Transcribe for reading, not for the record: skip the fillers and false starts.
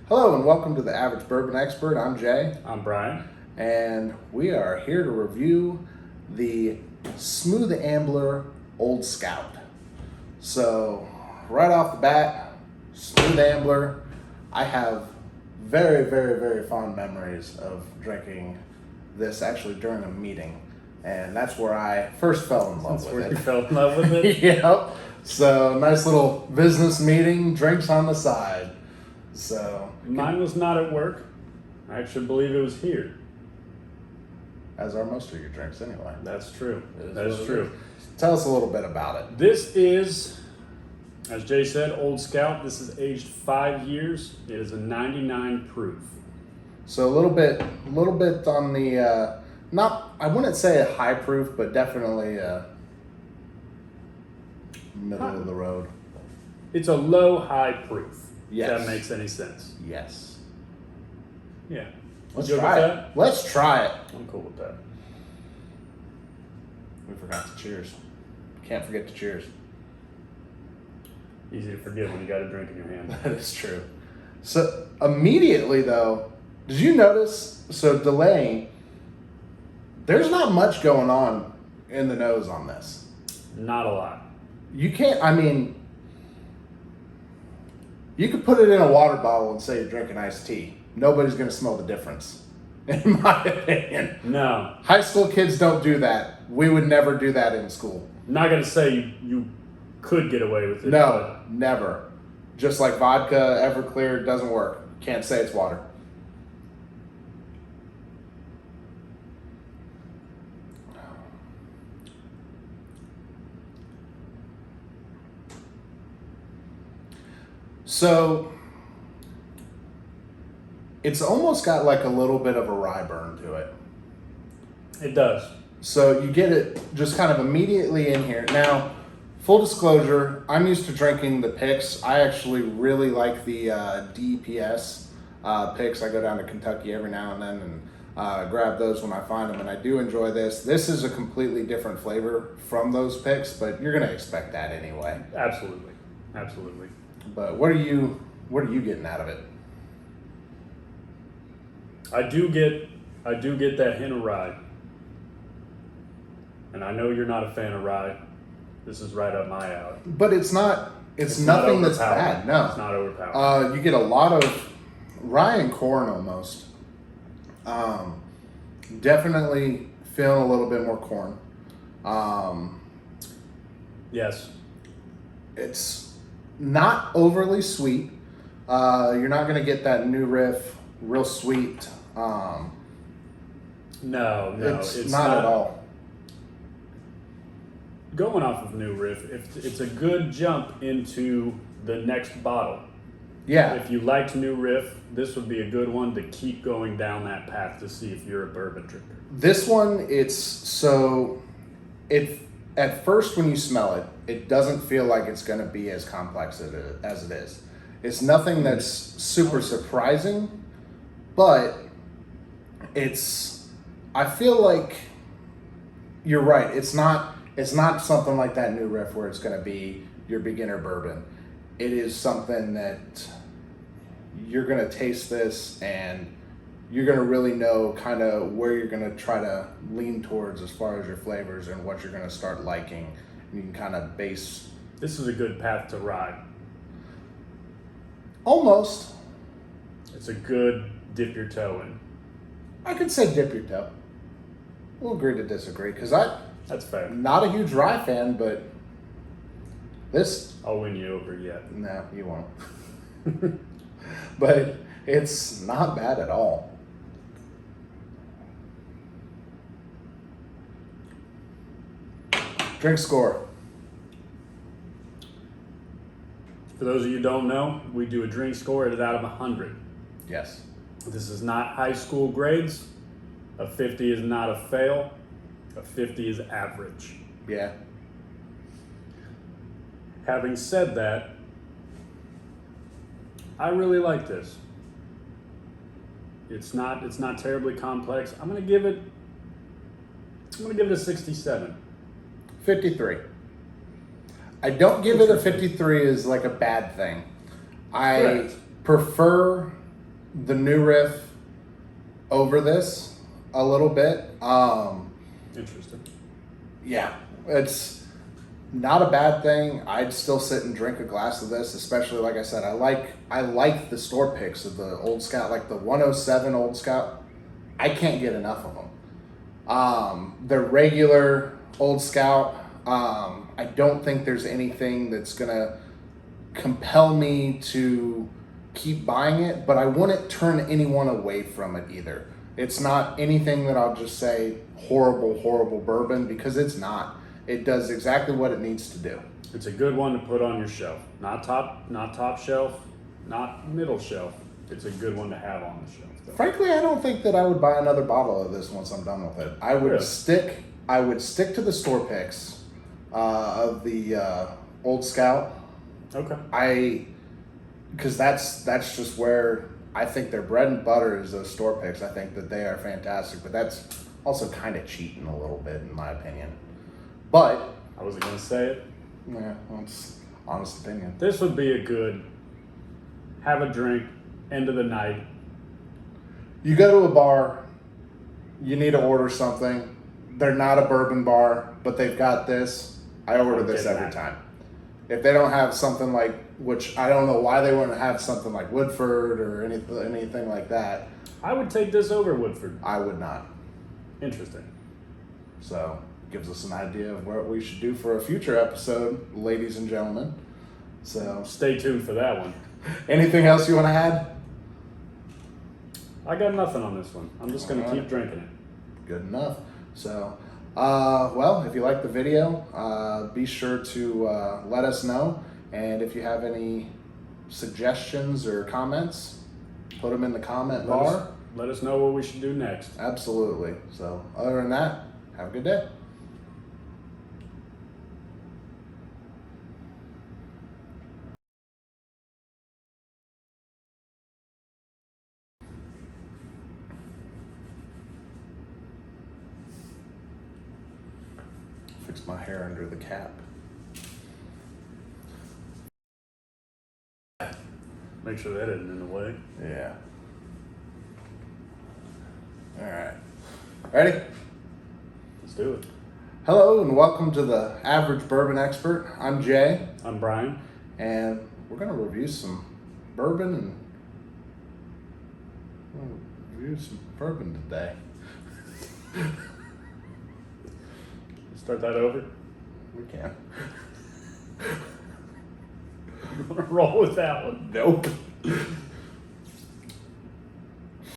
Hello and welcome to the Average Bourbon Expert. I'm Jay. I'm Brian. And we are here to review the Smooth Ambler Old Scout. So, right off the bat, Smooth Ambler, I have very fond memories of drinking this actually during a meeting. And that's where I first fell in love with it. You fell in love with it? Yep. So, nice little business meeting, drinks on the side. So mine was not at work. I actually believe it was here. As are most of your drinks anyway. That's true. That's true. Tell us a little bit about it. This is, as Jay said, Old Scout. This is aged 5 years. It is a 99 proof. So a little bit on the not, I wouldn't say a high proof, but definitely middle of the road. It's a low high proof. Yes. If that makes any sense. Yes. Yeah. Let's You good try with it. that? Let's try it. I'm cool with that. We forgot to cheers. Can't forget to cheers. Easy to forget when you got a drink in your hand. That is true. So immediately though, did you notice, so delaying, there's not much going on in the nose on this. Not a lot. You can't, I mean, you could put it in a water bottle and say you're drinking iced tea. Nobody's going to smell the difference, in my opinion. No. High school kids don't do that. We would never do that in school. I'm not going to say you could get away with it. No, never. Just like vodka, Everclear, doesn't work. Can't say it's water. So, it's almost got like a little bit of a rye burn to it. It does. So you get it just kind of immediately in here. Now, full disclosure, I'm used to drinking the picks. I actually really like the DEPS picks. I go down to Kentucky every now and then and grab those when I find them, and I do enjoy this. This is a completely different flavor from those picks, but you're going to expect that anyway. Absolutely. Absolutely. But what are you getting out of it? I do get that hint of rye. And I know you're not a fan of rye. This is right up my alley. But it's nothing that's bad. No. It's not overpowering. You get a lot of rye and corn almost. Definitely feeling a little bit more corn. Yes. It's not overly sweet. You're not going to get that new riff, real sweet. No, it's not at all. Going off of New Riff, it's a good jump into the next bottle. Yeah. If you liked New Riff, this would be a good one to keep going down that path to see if you're a bourbon drinker. This one, at first when you smell it, it doesn't feel like it's going to be as complex as it is. It's nothing that's super surprising, but I feel like you're right. It's not something like that New Riff where it's going to be your beginner bourbon. It is something that you're going to taste this and you're going to really know kind of where you're going to try to lean towards as far as your flavors and what you're going to start liking. You can kind of base. This is a good path to rye. Almost. It's a good dip your toe in. I could say dip your toe. We'll agree to disagree because That's fair. not a huge rye fan, but this. I'll win you over yet. No, you won't. But it's not bad at all. Drink score. For those of you who don't know, we do a drink score at out of 100. Yes. This is not high school grades. A 50 is not a fail. A 50 is average. Yeah. Having said that, I really like this. It's not terribly complex. I'm gonna give it a 67. 53. I don't give it a 53 as like a bad thing. I Correct. prefer the new riff over this a little bit. Interesting. Yeah, it's not a bad thing. I'd still sit and drink a glass of this, especially like I said, I like the store picks of the Old Scout, like the 107 Old Scout. I can't get enough of them. The regular Old Scout, I don't think there's anything that's gonna compel me to keep buying it, but I wouldn't turn anyone away from it either. It's not anything that I'll just say horrible bourbon, because it's not. It does exactly what it needs to do. It's a good one to put on your shelf. Not top shelf, not middle shelf. It's a good one to have on the shelf, though. Frankly, I don't think that I would buy another bottle of this once I'm done with it. I would Really? stick to the store picks of the Old Scout. Okay. Because that's just where I think their bread and butter is those store picks. I think that they are fantastic, but that's also kind of cheating a little bit, in my opinion. But I wasn't going to say it. yeah, that's honest opinion. This would be a good have a drink, end of the night. You go to a bar, you need to order something. They're not a bourbon bar, but they've got this. I order I'm this getting every that. time. If they don't have something like, which I don't know why they wouldn't have something like Woodford or anything like that, I would take this over Woodford. I would not. Interesting. So gives us an idea of what we should do for a future episode, ladies and gentlemen. So Stay tuned for that one. anything else you want to add? I got nothing on this one. I'm just going to Alright. keep drinking it. Good enough. So, well, if you like the video, be sure to let us know. And if you have any suggestions or comments, put them in the comment bar. Let us know what we should do next. Absolutely. So, other than that, have a good day. Fix my hair under the cap. Make sure that isn't in the way. Yeah. All right. Ready? Let's do it. Hello and welcome to the Average Bourbon Expert. I'm Jay, I'm Brian. and we're going to review some bourbon today. Start that over. We can. You want to roll with that one? Nope.